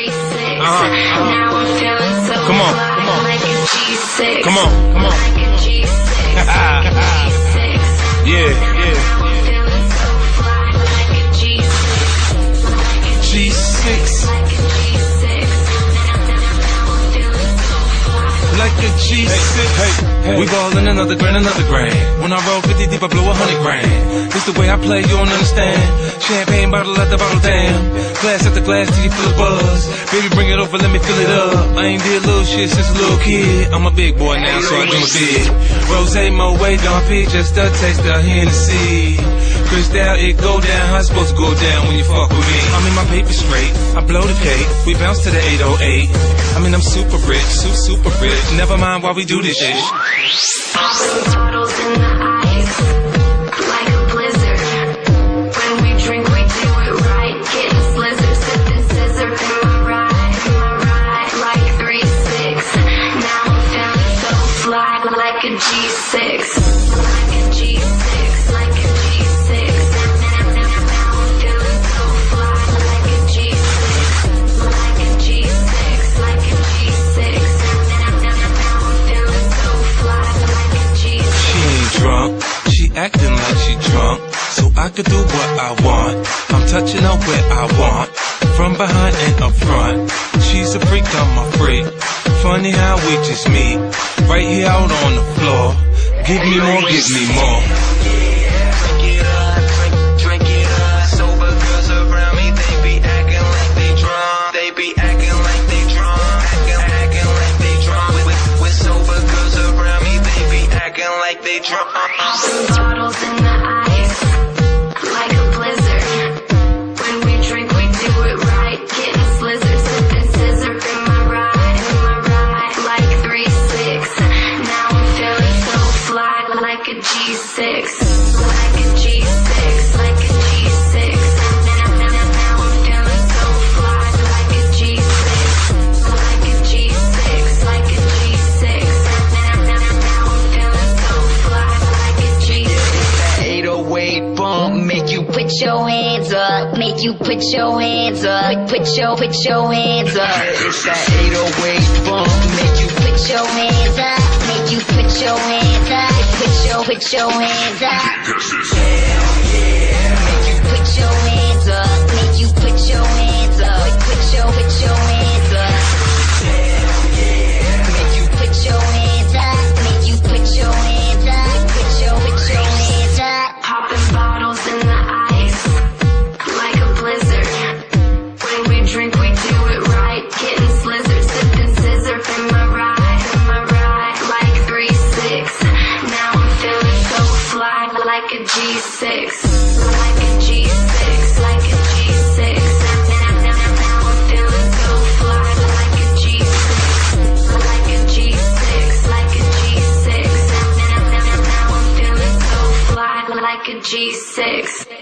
Now I'm feeling so come on, fly, come on, like a G6. come on, come on, like a G6, like a G6. yeah, yeah. Now I'm feeling so fly, like a G6, like a G6, like a G6. Now I'm feeling so fly, like a G6. We ballin' another grand. When I roll 50 deep, I blow 100 grand. This the way I play, you don't understand. Champagne bottle after bottle, damn. Glass after glass till you feel a buzz. Baby, bring it over, let me fill it up. I ain't did little shit since a little kid. I'm a big boy now, so I do it big. Rosé, Moet, Don P, just a taste of Hennessy. Cristal, it go down, how it's supposed to go down when you fuck with me. I'm in my paper straight, I blow the cake. We bounce to the 808. I mean, I'm super rich, super rich. Never mind why we do this shit. popping bottles in the ice, like a blizzard. When we drink, we do it right. Getting slizzard, sipping scissor in my ride, like 3-6. Now I'm feeling so fly, like a G6, like a G6, like a G6. Now I'm feeling so fly, like a G6, like a G6, like a G6. Now I'm feeling so fly, like a G6. She ain't drunk, she acting like she drunk, so I could do what I want. I'm touching her where I want, from behind and up front. She's a freak, I'm a freak. Funny how we just meet, right here out on the floor. Give me more, give me more. Drink it up. Sober girls around me, they be acting like they drunk. They be acting like they drunk. Acting like they drunk. With sober girls around me, they be acting like they drunk. Popping bottles in the ice, like a blizzard. When we drink, we do it right. Getting slizzard, sipping scissor in my ride, like 3-6. Now I'm feeling so fly, like a G6, like a G6, like a G6. Now I'm feeling so fly, like a G6, like a G6, like a G6. Now I'm feeling so fly, like a G6. 808 bump, make you Put your hands up, make you put your hands up, put your hands up. It's that 808 bump, make you Put your hands up, make you put your hands up, put your hands up. Make you put your hands up, make you put your hands up, put your hands up. Make you put your hands up, make you put your hands up, put your hands up. Popping bottles in the ice, like a blizzard. When we drink, we do it right. Getting slizzard, sipping scissor in my ride, like 3-6. Now I'm feeling so fly, like a G6, like a G6, like a G6. Now I'm feeling so fly, like a G6, like a G6, like a G6. Now I'm feeling so fly, like a G6.